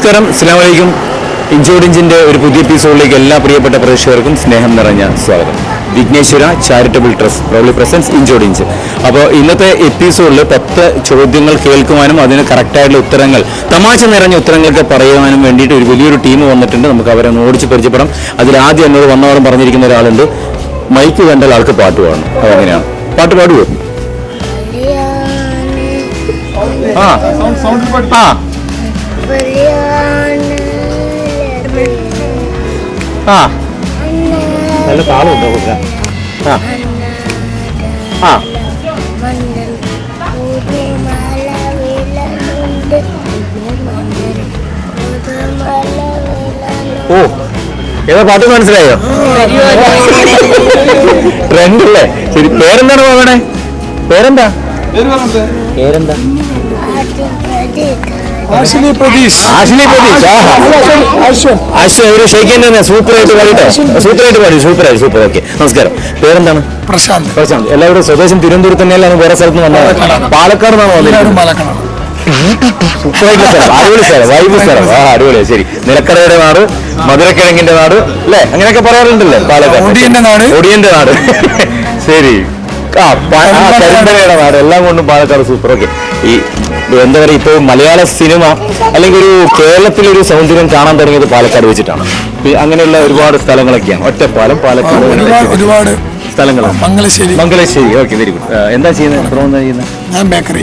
നമസ്കാരം, അസ്സലാമു അലൈക്കും. ഇഞ്ചോടിഞ്ചിൻ്റെ ഒരു പുതിയ എപ്പിസോഡിലേക്ക് എല്ലാ പ്രിയപ്പെട്ട പ്രേക്ഷകർക്കും സ്നേഹം നിറഞ്ഞ സ്വാഗതം. Vighneshwara charitable trust proudly presents ഇഞ്ചോടിഞ്ച്. അപ്പോൾ ഇന്നത്തെ എപ്പിസോഡിൽ 10 ചോദ്യങ്ങൾ കേൾക്കുവാനും അതിന് കറക്റ്റായിട്ടുള്ള ഉത്തരങ്ങൾ, തമാശ നിറഞ്ഞ ഉത്തരങ്ങൾക്ക് പറയുവാനും വേണ്ടിയിട്ട് ഒരു വലിയൊരു ടീം വന്നിട്ടുണ്ട്. നമുക്ക് അവരെ ഒന്ന് ഓടിച്ച് പരിചയപ്പെടാം. അതിലാദ്യം എന്നോട് വന്നവരും പറഞ്ഞിരിക്കുന്ന ഒരാളുണ്ട്, മൈക്ക് കണ്ടാൽ ആൾക്ക് പാട്ട് പാടണം. അതെങ്ങനെയാണ്? പാട്ട് പാടുവോ? നല്ല താളമുണ്ടോ? ഓ, ഏതാ പാട്ട് മനസ്സിലായോ? ട്രെൻഡ് അല്ലേ? ശരി, പേരെന്താണ് പോകണേ? പേരെന്താ? ആഷിനി പ്രതീഷ്. സൂപ്പറായിട്ട് പാടിട്ടോ, സൂപ്പറായിട്ട് പാടി, സൂപ്പറായിട്ട് സൂപ്പർ. ഓക്കെ, നമസ്കാരം. പേരെന്താണ്? പ്രശാന്ത്. പ്രശാന്ത്. എല്ലാവരും സ്വദേശം തിരുവനന്തപുരത്ത് തന്നെയല്ല, വേറെ സ്ഥലത്ത് വന്നത്? പാലക്കാട് നിന്നാണ് വന്നത്. സൂപ്പറായിട്ടുള്ള സ്ഥലം, അടിപൊളി സ്ഥലം, വൈബ് സ്ഥലം. അടിപൊളിയാ. ശരി, നിലക്കടയുടെ നാട്, മധുരക്കിഴങ്ങിന്റെ നാട് അല്ലേ, അങ്ങനെയൊക്കെ പറയാറുണ്ടല്ലേ? പാലക്കാട് ഒടിയന്റെ നാട്. ശരി, കരിമ്പനയുടെ നാട്, എല്ലാം കൊണ്ടും പാലക്കാട് സൂപ്പർ. ഓക്കെ, ഈ എന്താ പറയുക, ഇപ്പോൾ മലയാള സിനിമ അല്ലെങ്കിൽ ഒരു കേരളത്തിലൊരു സൗന്ദര്യം കാണാൻ തുടങ്ങിയത് പാലക്കാട് വെച്ചിട്ടാണ്. അങ്ങനെയുള്ള ഒരുപാട് സ്ഥലങ്ങളൊക്കെയാണ്. ഒറ്റപ്പാലം, പാലക്കാട്, ഒരുപാട് സ്ഥലങ്ങളാണ്. മംഗലശ്ശേരി. Okay, very good. എന്താ ചെയ്യുന്നത്? ഞാൻ ബേക്കറി.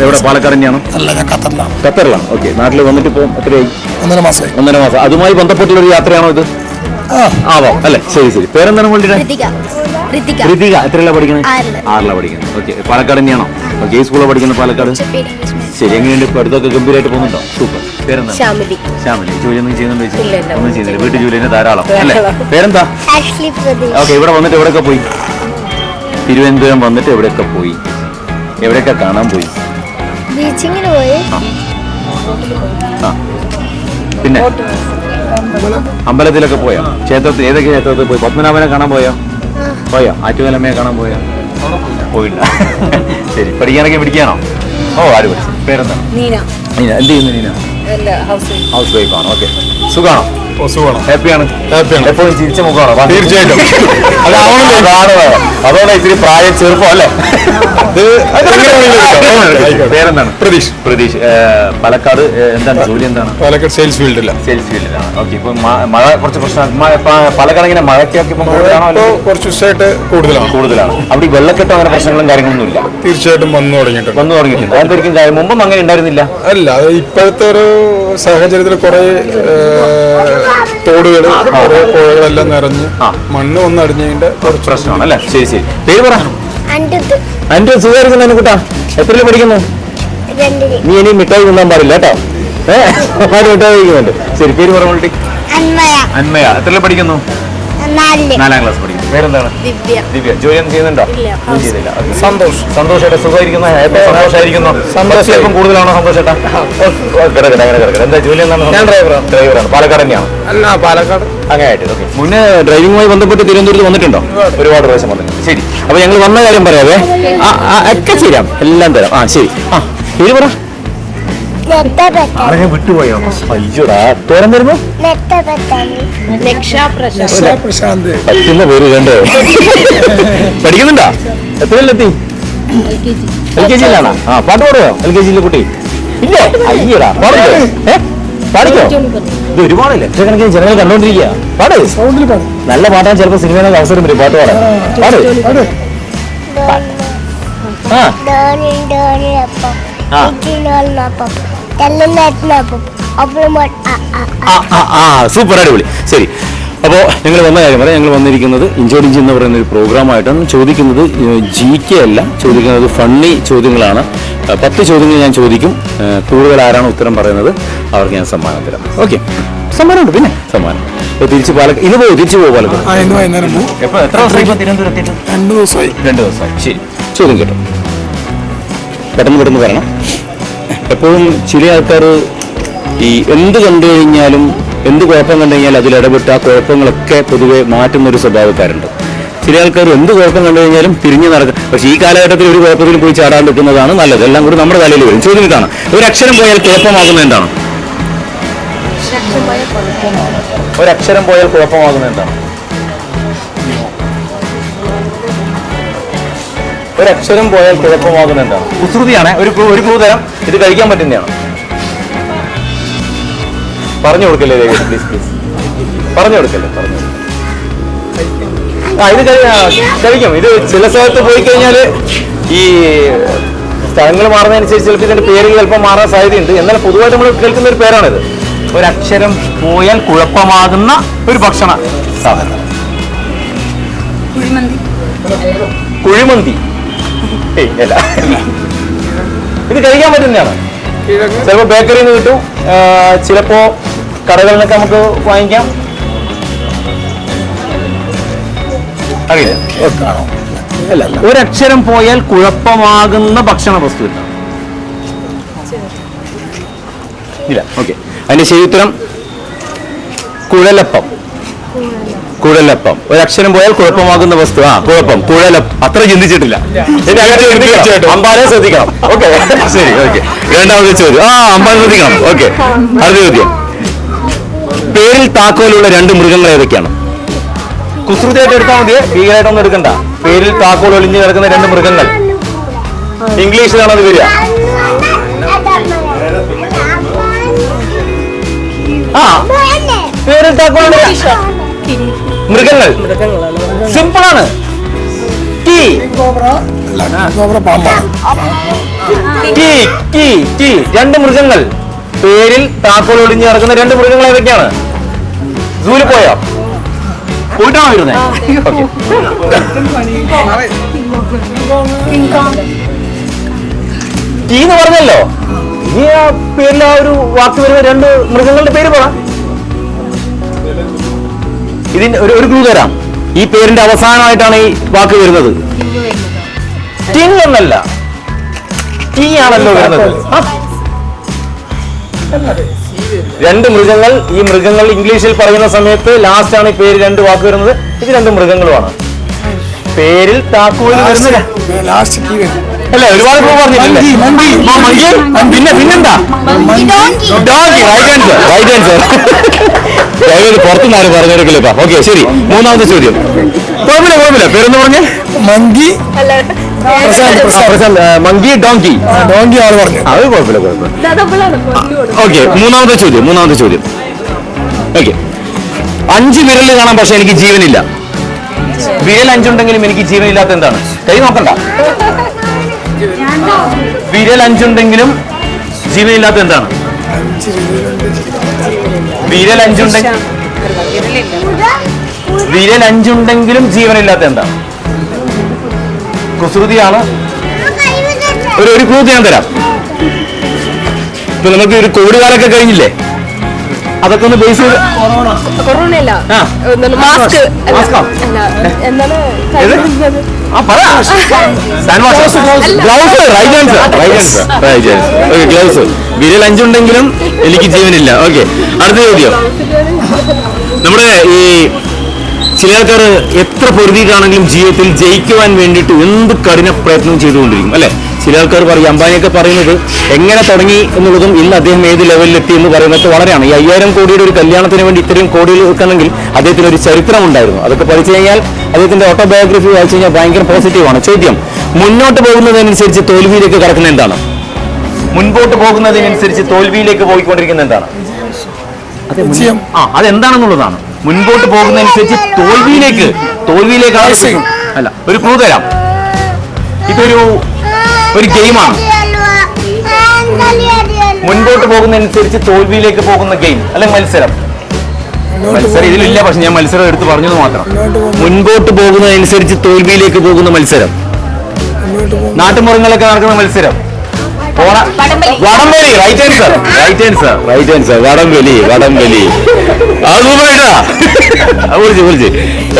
എവിടെ? പാലക്കാട് തന്നെയാണോ? അല്ല, ഞാൻ ഖത്തറിലാണ്. ഓക്കെ, നാട്ടിൽ വന്നിട്ട് ഇപ്പോൾ എത്രയായി? 1.5 മാസം. അതുമായി ബന്ധപ്പെട്ടുള്ള ഒരു യാത്രയാണോ ഇത്? ആവാം അല്ലെ. ശരി ശരി. പേരെന്താണ് മോളുടെ? ഋതിക. എത്രയല്ല പഠിക്കുന്നത്? 6ലാ പഠിക്കുന്നത്. ഓക്കെ, പാലക്കാട് തന്നെയാണോ? ഓക്കെ, ഈ സ്കൂളിൽ പഠിക്കുന്നത് പാലക്കാട്. ശരി, എങ്ങനെയുണ്ട്? പഠിത്തമൊക്കെ ഗംഭീരമായിട്ട് പോകുന്നുണ്ടോ? സൂപ്പർ. പേരെന്താ? ശ്യാമിലി. ജോലി ഒന്നും ചെയ്യുന്നുണ്ടോ? ഒന്നും ചെയ്യുന്നില്ല, വീട്ടിൽ ജോലി തന്നെ ധാരാളം അല്ലേ? പേരെന്താ? ഓക്കെ, ഇവിടെ വന്നിട്ട് എവിടെയൊക്കെ പോയി? തിരുവനന്തപുരം വന്നിട്ട് എവിടെയൊക്കെ പോയി? എവിടെയൊക്കെ കാണാൻ പോയി? ബീച്ചിങ്ങിന് പോയി. പിന്നെ അമ്പലത്തിലൊക്കെ പോയോ? ക്ഷേത്രത്തിൽ ഏതൊക്കെ ക്ഷേത്രത്തിൽ പോയി? പത്മനാഭനെ കാണാൻ പോയോ? ആറ്റുകാലമ്മയെ കാണാൻ പോയോ? പോയില്ല. ശരി, പഠിക്കാനൊക്കെ പിടിക്കാനോ? ഓ, ആര് പഠിച്ചു? പേരെന്താണ്? നീന. എന്ത് ചെയ്യുന്നു നീന? ഹൗസ് വൈഫ് ആണോ? ഓക്കെ, സുഖാണോ? ഹാപ്പിയാണ്. എപ്പോഴും ചിരിച്ച മുഖമാണോ? തീർച്ചയായിട്ടും. അതോടെ ഇത്തിരി പ്രായം ചെറുപ്പം അല്ലേ? പേരെന്താണ്? പ്രതീഷ്. പാലക്കാട് എന്താണ് ജോലി? എന്താണ്? പാലക്കാട് സെയിൽസ് ഫീൽഡിലാണ്. ഓക്കെ, ഇപ്പൊ മഴ കുറച്ച് പ്രശ്നം. പാലക്കാട് ഇങ്ങനെ മഴയ്ക്കൊക്കെ കുറച്ച് ദിവസമായിട്ട് കൂടുതലാണ്. അവിടെ വെള്ളക്കെട്ടോ അങ്ങനെ പ്രശ്നങ്ങളും കാര്യങ്ങളൊന്നും ഇല്ല? തീർച്ചയായിട്ടും വന്നു തുടങ്ങിയിട്ടുണ്ട്. അതായിരിക്കും മുമ്പും അങ്ങനെ ഉണ്ടായിരുന്നില്ല. അല്ല, ഇപ്പോഴത്തെ ഒരു സാഹചര്യത്തിൽ കുറെ തോടുകള്, കുറെ പുഴകളെല്ലാം നിറഞ്ഞ് മണ്ണ് വന്ന് അടിഞ്ഞതിന്റെ കുറച്ച് പ്രശ്നമാണ് അല്ലേ? ശരി. പേര് പറ. അന്റെ സുഖമായിരിക്കുന്നു കുട്ടാ. എത്രയിൽ പഠിക്കുന്നു? നീ ഇനി മിഠായി തിന്നാൻ പാടില്ല കേട്ടോ. മിഠായി കഴിക്കുന്നുണ്ട്. ശരി, പേര് പറ. അന്മയ. എത്രയിൽ പഠിക്കുന്നു? 4ാം ക്ലാസ് പഠിക്കുന്നു. പേരെന്താണ്? ദിവ്യ. ജോലി ഒന്നും ചെയ്യുന്നുണ്ടോ? ചെയ്തില്ല. സന്തോഷേട്ടാ. സുഖമായിരിക്കുന്നു? സന്തോഷമായിരിക്കുന്നു. സന്തോഷം കൂടുതലാണോ? സന്തോഷേട്ടാ. കിടക്കട്ടെ. എന്താ ജോലി? എന്താണ്? ഞാൻ ഡ്രൈവറാണ്. പാലക്കാട് തന്നെയാണ്? അല്ല, പാലക്കാട് അങ്ങനെയായിട്ട്. ഓക്കെ, മുന്നേ ഡ്രൈവിംഗുമായി ബന്ധപ്പെട്ട് തിരുവനന്തപുരത്ത് വന്നിട്ടുണ്ടോ? ഒരുപാട് പ്രാവശ്യം വന്നിട്ടുണ്ട്. ശരി, അപ്പൊ ഞങ്ങൾ വന്ന കാര്യം പറയാവേ. ഒക്കെ ചെയ്യാം, എല്ലാം തരാം. ശരി. പേര് പറ. ഞാൻ വിട്ടുപോയോ? അയ്യോടാ, പേരം തരുമ്പോ പ്രശാന്ത്. പറ്റുന്ന പേര് കണ്ടോ? പഠിക്കുന്നുണ്ടോ? എത്രയിലെത്തി? LKG-യിലാണോ? പാട്ട് പാടുവോ? LKG-യിലെ കുട്ടി ഇല്ലേ? അയ്യടാ, പാടിക്കോ. ഇത് ഒരുപാട് ലക്ഷക്കണക്കിന് ജനങ്ങൾ കണ്ടോണ്ടിരിക്കുക. പാട്. നല്ല പാട്ടാൻ ചിലപ്പോ സിനിമയിലൊക്കെ അവസരം വരും പാട്ട് പാടാൻ. സൂപ്പർ, അടിപൊളി. ശരി, അപ്പോൾ ഞങ്ങൾ വന്ന കാര്യം പറയാം. ഞങ്ങൾ വന്നിരിക്കുന്നത് ഇഞ്ചോടിഞ്ച് എന്ന് പറയുന്ന ഒരു പ്രോഗ്രാമായിട്ടാണ്. ചോദിക്കുന്നത് GK അല്ല, ചോദിക്കുന്നത് ഫണ്ണി ചോദ്യങ്ങളാണ്. 10 ചോദ്യങ്ങൾ ഞാൻ ചോദിക്കും. കൂടുതൽ ആരാണ് ഉത്തരം പറയുന്നത് അവർക്ക് ഞാൻ സമ്മാനം തരാം. ഓക്കെ, സമ്മാനമുണ്ട്. പിന്നെ സമ്മാനം തിരിച്ച് പാലക്കാട് ഇന്ന് പോകും. തിരിച്ചു പോകും പാലക്കാട്. എപ്പോൾ? എത്ര ദിവസമായി തിരുവനന്തപുരത്ത്? 2 ദിവസമായി. ശരി, ചോദ്യം കേട്ടോ. പെട്ടെന്ന് വരണം. എപ്പോഴും ചില ആൾക്കാർ ഈ എന്ത് കണ്ടു കഴിഞ്ഞാലും, എന്ത് കുഴപ്പം കണ്ടു കഴിഞ്ഞാൽ അതിലിടപെട്ട് ആ കുഴപ്പങ്ങളൊക്കെ പൊതുവെ മാറ്റുന്നൊരു സ്വഭാവക്കാരുണ്ട്. ചില ആൾക്കാർ എന്ത് കുഴപ്പം കണ്ടു കഴിഞ്ഞാലും തിരിഞ്ഞു നടക്കും. പക്ഷേ ഈ കാലഘട്ടത്തിൽ ഒരു കുഴപ്പത്തിൽ പോയി ചാടാൻ നിൽക്കുന്നതാണ് നല്ലത്. എല്ലാം കൂടി നമ്മുടെ തലയിൽ വരും. ചോദ്യം ഇതാണ്: ഒരു അക്ഷരം പോയാൽ കുഴപ്പമാകുന്നത് എന്താണ്? ഒരക്ഷരം പോയാൽ കുഴപ്പമാകുന്നത് എന്താണ്? ഒരക്ഷരം പോയാൽ കുഴപ്പമാകുന്നത് എന്താണ്? കുസൃതിയാണ്. ഒരു ക്ലൂ തരാം, ഇത് കഴിക്കാൻ പറ്റുന്നതാണ്. പറഞ്ഞു കൊടുക്കല്ലേ പ്ലീസ് പ്ലീസ്, പറഞ്ഞു കൊടുക്കല്ലേ, പറഞ്ഞു. ഇത് കഴിക്കും. ഇത് ചില സ്ഥലത്ത് പോയി കഴിഞ്ഞാൽ ഈ സ്ഥലങ്ങൾ മാറുന്നതനുസരിച്ച് ചിലപ്പോൾ ഇതിന്റെ പേരുകൾ ചിലപ്പോൾ മാറാൻ സാധ്യതയുണ്ട്. എന്നാൽ പൊതുവായിട്ട് നമ്മൾ കേൾക്കുന്ന ഒരു പേരാണിത്. ഒരക്ഷരം പോയാൽ കുഴപ്പമാകുന്ന ഒരു ഭക്ഷണ സാധനം. കുഴിമന്തി. അല്ല, ഇത് കഴിക്കാൻ പറ്റുന്നതാണ്. ചിലപ്പോ ബേക്കറിയിൽ നിന്ന് കിട്ടും, ചിലപ്പോ കടകളിൽ നിന്നൊക്കെ നമുക്ക് വാങ്ങിക്കാം. അറിയില്ല. ഒരക്ഷരം പോയാൽ കുഴപ്പമാകുന്ന ഭക്ഷണ വസ്തു ഇല്ല. ഓക്കെ, അതിന്റെ ശരി ഉത്തരം കുഴലപ്പം. കുഴലപ്പം. ഒരക്ഷരം പോയാൽ കുഴപ്പമാകുന്ന വസ്തു. കുഴപ്പം, കുഴലപ്പം. അത്ര ചിന്തിച്ചിട്ടില്ല. അമ്പാനെ ശ്രദ്ധിക്കണം. ഓക്കെ, ശരി. ഓക്കെ, രണ്ടാമത്തെ ചോദ്യം. അമ്പാനെ ശ്രദ്ധിക്കണം. ഓക്കെ, അടുത്ത ചോദ്യം. പേരിൽ താക്കോലുള്ള 2 മൃഗങ്ങൾ ഏതൊക്കെയാണ്? കുസൃതിയായിട്ട് എടുത്താൽ മതിയെ, ഭീകരമായിട്ടൊന്നും എടുക്കണ്ട. പേരിൽ താക്കോൽ ഒളിഞ്ഞു കിടക്കുന്ന 2 മൃഗങ്ങൾ. ഇംഗ്ലീഷിലാണ് അത് വരിക. പേരിൽ താക്കോലുള്ള മൃഗങ്ങൾ. സിമ്പിളാണ്. ടീ, 2 മൃഗങ്ങൾ. പേരിൽ താക്കോൽ ഒളിഞ്ഞു കിടക്കുന്ന 2 മൃഗങ്ങൾ ഏതൊക്കെയാണ്? സൂല് പോയോ? പോയിട്ടാണോ വരുന്നത്? ടീ എന്ന് പറഞ്ഞല്ലോ. ഈ ആ പേരിൽ ആ ഒരു വാക്ക് വരുന്ന 2 മൃഗങ്ങളുടെ പേര് പറ. ഇതിന്റെ ഒരു ക്ലൂ തരാം. ഈ പേരിന്റെ അവസാനമായിട്ടാണ് ഈ വാക്ക് വരുന്നത്. ടിങ് എന്നല്ല, ടീ ആണല്ലോ വരുന്നത്. 2 മൃഗങ്ങൾ. ഈ മൃഗങ്ങൾ ഇംഗ്ലീഷിൽ പറയുന്ന സമയത്ത് ലാസ്റ്റ് ആണ് ഈ പേര് 2 വാക്ക് വരുന്നത്. ഇത് 2 മൃഗങ്ങളുമാണ്. പേരിൽ താക്കോല് വരുന്നില്ല. അല്ല, ഒരുപാട് ക്ലൂ പറഞ്ഞിട്ടില്ലേ? പിന്നെന്താ? Donkey. Right answer, right answer. പുറത്തുനിന്നാരും പറഞ്ഞെടുക്കില്ല. ഓക്കെ, ശരി. മൂന്നാമത്തെ ചോദ്യം. കുഴപ്പമില്ല. പേരെന്ന് പറഞ്ഞേ? മങ്കി. Monkey, donkey. ഡോങ്കി ആണ് പറഞ്ഞു. അത് കുഴപ്പമില്ല. ഓക്കെ, മൂന്നാമത്തെ ചോദ്യം. ഓക്കെ, 5 വിരൽ കാണാം, പക്ഷെ എനിക്ക് ജീവനില്ല. വിരൽ 5 ഉണ്ടെങ്കിലും എനിക്ക് ജീവനില്ലാത്ത എന്താണ്? കൈ നോക്കണ്ട. വിരൽ 5 ഉണ്ടെങ്കിലും ജീവനില്ലാത്ത എന്താണ്? വിരൽ 5 ഉണ്ടെങ്കിലും ജീവനില്ലാത്ത എന്താണ്? കുസൃതിയാണ്. ഒരു ക്ലൂ ഞാൻ തരാം. ഇപ്പൊ നമുക്ക് ഒരു കോവിഡ് കാലൊക്കെ കഴിഞ്ഞില്ലേ? അതൊക്കെ ഒന്ന് ബേസ് ചെയ്ത് ഗ്ലൗസ്. വിരൽ 5 ഉണ്ടെങ്കിലും എനിക്ക് ജീവനില്ല. ഓക്കെ, അടുത്ത ചോദ്യം. നമ്മുടെ ഈ ചില ആൾക്കാർ എത്ര പൊരുതിയിട്ടാണെങ്കിലും ജീവിതത്തിൽ ജയിക്കുവാൻ വേണ്ടിയിട്ട് എന്ത് കഠിന പ്രയത്നവും ചെയ്തുകൊണ്ടിരിക്കും, അല്ലെ? ചില ആൾക്കാർ പറയും, അംബാനിയൊക്കെ പറയുന്നത് എങ്ങനെ തുടങ്ങി എന്നുള്ളതും ഇന്ന് അദ്ദേഹം ഏത് ലെവലിലെത്തി എന്ന് പറയുന്നത് വളരെയാണ്. ഈ 5000 കോടിയുടെ ഒരു കല്യാണത്തിന് വേണ്ടി ഇത്രയും കോടിയിൽ വെക്കണമെങ്കിൽ അദ്ദേഹത്തിന് ഒരു ചരിത്രം ഉണ്ടായിരുന്നു. അതൊക്കെ പഠിച്ചു കഴിഞ്ഞാൽ അദ്ദേഹത്തിന്റെ ഓട്ടോബയോഗ്രഫി വായിച്ചു കഴിഞ്ഞാൽ ഭയങ്കര പോസിറ്റീവാണ്. ചോദ്യം, മുന്നോട്ട് പോകുന്നതിനനുസരിച്ച് തോൽവിയിലേക്ക് കടക്കുന്ന എന്താണ്? മുൻപോട്ട് പോകുന്നതിനനുസരിച്ച് തോൽവിയിലേക്ക് പോയിക്കൊണ്ടിരിക്കുന്ന എന്താണ്? അതെന്താണെന്നുള്ളതാണ്. മുൻപോട്ട് പോകുന്നതനുസരിച്ച് തോൽവിയിലേക്കാണ്. അല്ല, ഒരു ക്ലൂ തരാം. ഇതൊരു ഗെയിമാണ്. മുൻപോട്ട് പോകുന്നതനുസരിച്ച് തോൽവിയിലേക്ക് പോകുന്ന ഗെയിം അല്ലെങ്കിൽ മത്സരം ഇതിലില്ല, പക്ഷെ ഞാൻ മത്സരം എടുത്ത് പറഞ്ഞത് മാത്രം. മുൻപോട്ട് പോകുന്നതനുസരിച്ച് തോൽവിയിലേക്ക് പോകുന്ന മത്സരം, നാട്ടുമുറങ്ങളൊക്കെ നടക്കുന്ന മത്സരം. വടംവലി. Right answer. വടംവലി. വിളിച്ച്.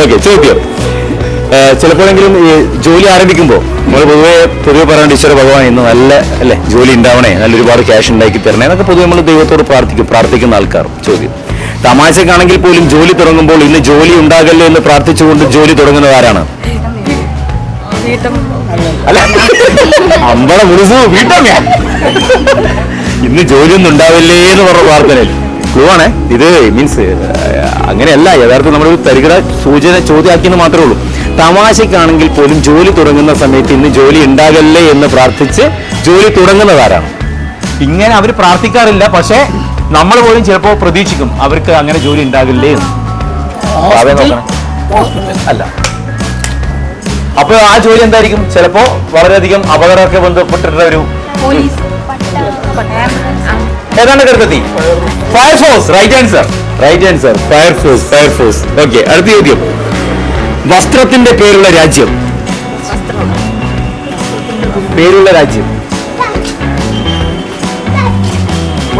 ഓക്കെ, ചോദ്യം. ചിലപ്പോഴെങ്കിലും ഈ ജോലി ആരംഭിക്കുമ്പോൾ നമ്മൾ പൊതുവെ പറയാണ്ട് ഈശ്വര ഭഗവാൻ ഇന്ന് നല്ല അല്ലെ ജോലി ഉണ്ടാവണേ, നല്ല ഒരുപാട് ക്യാഷ് ഉണ്ടാക്കി തരണേ എന്നൊക്കെ പൊതുവെ നമ്മൾ ദൈവത്തോട് പ്രാർത്ഥിക്കുന്ന ആൾക്കാർ. ചോദ്യം, തമാശക്കാണെങ്കിൽ പോലും ജോലി തുടങ്ങുമ്പോൾ ഇന്ന് ജോലി ഉണ്ടാകല്ലേ എന്ന് പ്രാർത്ഥിച്ചുകൊണ്ട് ജോലി തുടങ്ങുന്നത് ആരാണ്? അല്ല, അമ്പള മുഴുസു വീട്ടമ്മ. ഇന്ന് ജോലിയൊന്നും ഉണ്ടാവില്ലേ എന്ന് പറഞ്ഞ പ്രാർത്ഥനയിൽ ക്ലൂ ആണേ ഇത്. മീൻസ് അങ്ങനെയല്ല, യഥാർത്ഥം നമ്മളൊരു തരികട സൂചന ചോദ്യമാക്കിയെന്ന് മാത്രമേ ഉള്ളൂ. തമാശക്കാണെങ്കിൽ പോലും ജോലി തുടങ്ങുന്ന സമയത്ത് ഇന്ന് ജോലി ഉണ്ടാകല്ലേ എന്ന് പ്രാർത്ഥിച്ച് ജോലി തുടങ്ങുന്നതാരാണ്? ഇങ്ങനെ അവർ പ്രാർത്ഥിക്കാറില്ല, പക്ഷേ നമ്മൾ പോലും ചിലപ്പോൾ പ്രതീക്ഷിക്കും അവർക്ക് അങ്ങനെ ജോലി ഉണ്ടാകില്ലേ എന്ന്. അതെ, നോക്കണം. അല്ല, അപ്പൊ ആ ജോലി എന്തായിരിക്കും? ചിലപ്പോ വളരെയധികം അപകടമൊക്കെ ബന്ധപ്പെട്ടിട്ടുള്ള ഒരു ഏതാണ്ട് കരുതെത്തി. Fire force. Right answer, right answer. Fire force, fire force. Okay, അടുത്ത ചോദ്യം. വസ്ത്രത്തിന്റെ പേരുള്ള രാജ്യം. പേരുള്ള രാജ്യം.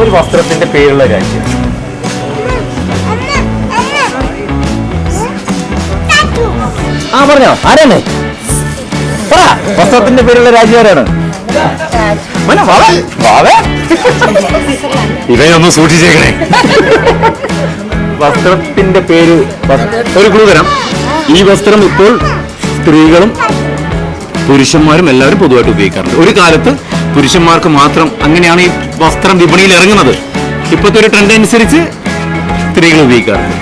ഒരു വസ്ത്രത്തിന്റെ പേരുള്ള രാജ്യം. ആ പറഞ്ഞോ, ആരാണ്? പറ, വസ്ത്രത്തിന്റെ പേരുള്ള രാജ്യം ആരാണ്? ഇവയൊന്ന് സൂക്ഷിച്ചേക്കണേ. വസ്ത്രത്തിന്റെ പേര് ഒരു ക്ലൂ തരാം. ഈ വസ്ത്രം ഇപ്പോൾ സ്ത്രീകളും പുരുഷന്മാരും എല്ലാവരും പൊതുവായിട്ട് ഉപയോഗിക്കാറുണ്ട്. ഒരു കാലത്ത് പുരുഷന്മാർക്ക് മാത്രം അങ്ങനെയാണ് ഈ വസ്ത്രം വിപണിയിൽ ഇറങ്ങുന്നത്. ഇപ്പോഴത്തെ ഒരു ട്രെൻഡ് അനുസരിച്ച് സ്ത്രീകൾ ഉപയോഗിക്കാറുണ്ട്.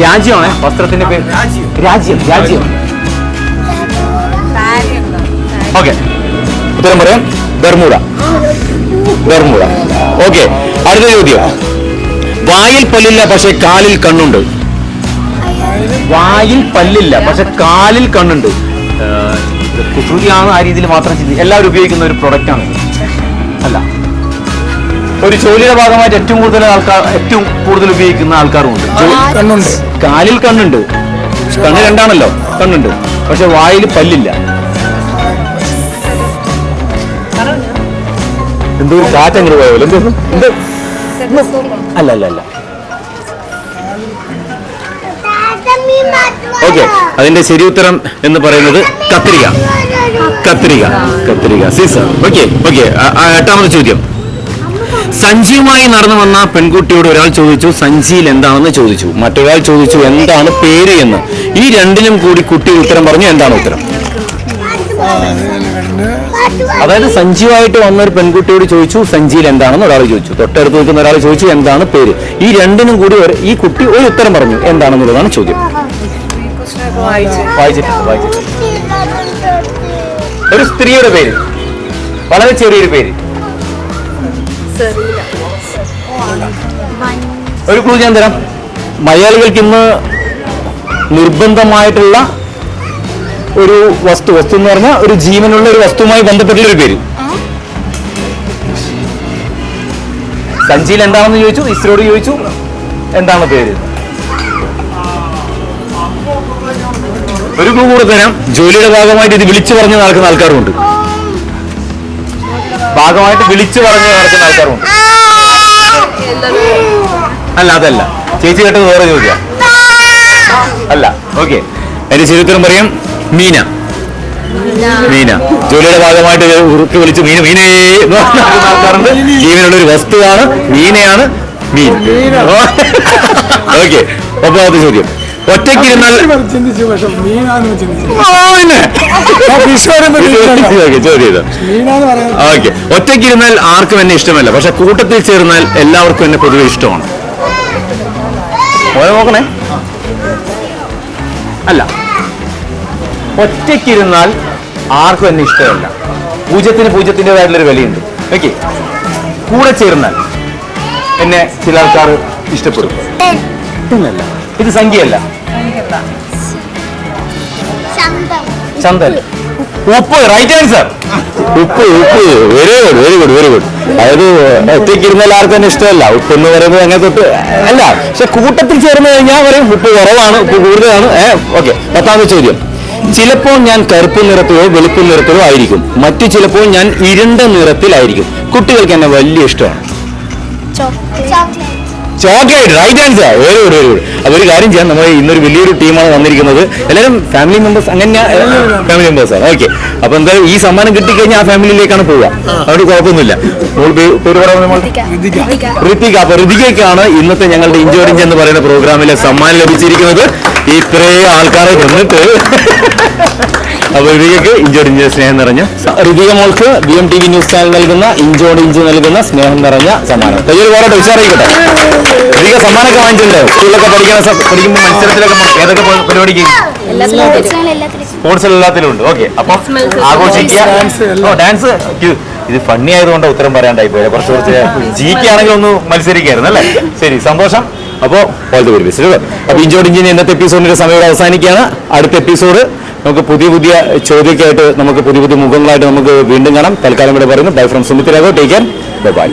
രാജ്യമാണ് വസ്ത്രത്തിന്റെ പേര്. രാജ്യം, രാജ്യം. ഓക്കെ, ഉത്തരം പറയാം. Bermuda, Bermuda. ഓക്കെ, അടുത്ത ചോദ്യം. വായിൽ പല്ലില്ല പക്ഷെ കാലിൽ കണ്ണുണ്ട്. വായിൽ പല്ലില്ല പക്ഷെ കാലിൽ കണ്ണുണ്ട്. കുസൃതിയാണ്, ആ രീതിയിൽ മാത്രം ചിന്തി. എല്ലാവരും ഉപയോഗിക്കുന്ന ഒരു പ്രൊഡക്റ്റ് ആണ്. അല്ല, ഒരു ജോലിയുടെ ഭാഗമായിട്ട് ഏറ്റവും കൂടുതൽ ഉപയോഗിക്കുന്ന ആൾക്കാരുമുണ്ട്. കാലിൽ കണ്ണുണ്ട്, കണ്ണ് രണ്ടാണല്ലോ, കണ്ണുണ്ട്, പക്ഷെ വായിൽ പല്ലില്ല. എന്തോ കാറ്റങ്ങോട്ട് പോയോ? എന്ത്? അല്ല അല്ല അല്ല. ഓക്കെ, അതിന്റെ ശരി ഉത്തരം എന്ന് പറയുന്നത് കത്രിക. കത്രിക, കത്രിക, സീസർ. Okay, okay. എട്ടാമത്തെ ചോദ്യം. സഞ്ചിയുമായി നടന്നു വന്ന പെൺകുട്ടിയോട് ഒരാൾ ചോദിച്ചു സഞ്ചിയിൽ എന്താണെന്ന് ചോദിച്ചു. മറ്റൊരാൾ ചോദിച്ചു എന്താണ് പേര് എന്ന്. ഈ രണ്ടിനും കൂടി കുട്ടി ഉത്തരം പറഞ്ഞു. എന്താണ് ഉത്തരം? അതായത് സഞ്ചിയുമായിട്ട് വന്ന ഒരു പെൺകുട്ടിയോട് ചോദിച്ചു സഞ്ചിയിൽ എന്താണെന്ന് ഒരാൾ ചോദിച്ചു. തൊട്ടടുത്ത് നിൽക്കുന്ന ഒരാൾ ചോദിച്ചു എന്താണ് പേര്. ഈ രണ്ടിനും കൂടി ഈ കുട്ടി ഒരു ഉത്തരം പറഞ്ഞു. എന്താണെന്നുള്ളതാണ് ചോദ്യം. വായിച്ചിട്ടുണ്ട്. ഒരു സ്ത്രീയുടെ പേര്, വളരെ ചെറിയൊരു പേര്. ഒരു ക്ലൂ ഞാൻ തരാം. മലയാളികൾക്ക് ഇന്ന് നിർബന്ധമായിട്ടുള്ള ഒരു വസ്തു എന്ന് പറഞ്ഞാൽ ഒരു ജീവനുള്ള ഒരു വസ്തുവുമായി ബന്ധപ്പെട്ടുള്ള ഒരു പേര്. സഞ്ചിയിൽ എന്താണെന്ന് ചോദിച്ചു, ഇസ്രോട് ചോദിച്ചു എന്താണ് പേര്. ഒരു ക്ലൂ കൂടെ തരാം. ജോലിയുടെ ഭാഗമായിട്ട് ഇത് വിളിച്ചു പറഞ്ഞ് നടക്കുന്ന ആൾക്കാരുമുണ്ട്. അല്ല, അതല്ല. ചേച്ചി കേട്ടത് വേറെ ചോദ്യം അല്ല. ഓക്കെ, അതിന്റെ ചരിത്രം പറയാം. മീന. മീന ജോലിയുടെ ഭാഗമായിട്ട് വിളിച്ചു മീനേ ആൾക്കാരുണ്ട്. ജീവനുള്ള ഒരു വസ്തുവാണ്, മീനയാണ് മീൻ. ഓക്കെ, ഒമ്പതാമത്തെ ചോദ്യം. ഒറ്റയ്ക്കിരുന്നാൽ ഓക്കെ, ഒറ്റയ്ക്കിരുന്നാൽ ആർക്കും എന്നെ ഇഷ്ടമല്ല, പക്ഷെ കൂട്ടത്തിൽ ചേർന്നാൽ എല്ലാവർക്കും എന്നെ പൊതുവെ ഇഷ്ടമാണ്. നോക്കണേ. അല്ല, ഒറ്റയ്ക്കിരുന്നാൽ ആർക്കും എന്നെ ഇഷ്ടമല്ല. പൂജ്യത്തിൻ്റെതായിട്ടുള്ളൊരു വിലയുണ്ട്. ഓക്കെ, കൂടെ ചേർന്നാൽ എന്നെ ചില ആൾക്കാർ ഇഷ്ടപ്പെടും. ഇല്ല, ഇത് സംഖ്യയല്ല. ചന്ദൻ. ഉപ്പ്. Right answer. ഉപ്പ്. Very good, very good, very good. അതായത് ഒറ്റയ്ക്കിരുന്നാൽ ആർക്കും തന്നെ ഇഷ്ടമല്ല. ഉപ്പ് എന്ന് പറയുന്നത് അങ്ങനെ തൊട്ട് അല്ല, പക്ഷെ കൂട്ടത്തിൽ ചേർന്ന് കഴിഞ്ഞാൽ പറയും ഉപ്പ് കുറവാണ്, ഉപ്പ് കൂടുതലാണ്. ഓക്കെ, പത്താമത്തെ ചോദ്യം. ചിലപ്പോൾ ഞാൻ കറുപ്പ് നിറത്തിലോ വെളുപ്പ് നിറത്തിലോ ആയിരിക്കും, മറ്റു ചിലപ്പോൾ ഞാൻ ഇരുണ്ട നിറത്തിലായിരിക്കും. കുട്ടികൾക്ക് എന്നെ വലിയ ഇഷ്ടമാണ്. Chocolate. Right answer. Very good, very good. അപ്പൊ ഒരു കാര്യം ചെയ്യാം, നമ്മൾ ഇന്നൊരു വലിയൊരു ടീമാണ് വന്നിരിക്കുന്നത്. എല്ലാവരും ഫാമിലി മെമ്പേഴ്സ്. അങ്ങനെ ഫാമിലി മെമ്പേഴ്സാണ്. ഓക്കെ, അപ്പൊ എന്തായാലും ഈ സമ്മാനം കിട്ടിക്കഴിഞ്ഞാൽ ആ ഫാമിലിയിലേക്കാണ് പോവുക. അതുകൊണ്ട് കുഴപ്പമൊന്നുമില്ല. ഋതിക. അപ്പൊ ഋതികയ്ക്കാണ് ഇന്നത്തെ ഞങ്ങളുടെ ഇഞ്ചോടിഞ്ച് എന്ന് പറയുന്ന പ്രോഗ്രാമിലെ സമ്മാനം ലഭിച്ചിരിക്കുന്നത്. ഇത്രയും ആൾക്കാരെ വന്നിട്ട് അപ്പോൾ ഋതികയ്ക്ക് ഇഞ്ചോട് ഇഞ്ച് സ്നേഹം നിറഞ്ഞ ഋതിക മോൾക്ക് BMTV ന്യൂസ് ചാനൽ നൽകുന്ന ഇഞ്ചോട് ഇഞ്ച് നൽകുന്ന സ്നേഹം നിറഞ്ഞ സമ്മാനം. കയ്യിൽ വേറെ ഉഷാറായിക്കട്ടെ. ഋതിക സമ്മാനമൊക്കെ വാങ്ങിച്ചിട്ടുണ്ടോ? സ്കൂളിലൊക്കെ പഠിക്കുമ്പോൾ മത്സരത്തിലൊക്കെ ഏതൊക്കെ പരിപാടിക്ക്? സ്പോർട്സിൽ എല്ലാത്തിലും ഉണ്ട്. ഓക്കെ, അപ്പം ആഘോഷിക്കുക. ഡാൻസ് ഇത് ഫണ്ണി ആയതുകൊണ്ട് ഉത്തരം പറയാണ്ടായി പോയത്. കുറച്ച് ജിക്ക് ആണെങ്കിൽ ഒന്ന് മത്സരിക്കായിരുന്നു അല്ലേ? ശരി, സന്തോഷം. അപ്പോൾ ഓൾ ദി വെരി ബെസ്റ്റ്. അപ്പോൾ ഇഞ്ചോട് ഇഞ്ചിന് ഇന്നത്തെ എപ്പിസോഡിന്റെ സമയം അവസാനിക്കുകയാണ്. അടുത്ത എപ്പിസോഡ് നമുക്ക് പുതിയ ചോദ്യമൊക്കെ ആയിട്ട് നമുക്ക് പുതിയ മുഖങ്ങളായിട്ട് നമുക്ക് വീണ്ടും കാണാം. തൽക്കാലം ഇവിടെ പറയുന്നു bye from Sumit Raghav. Take care, by.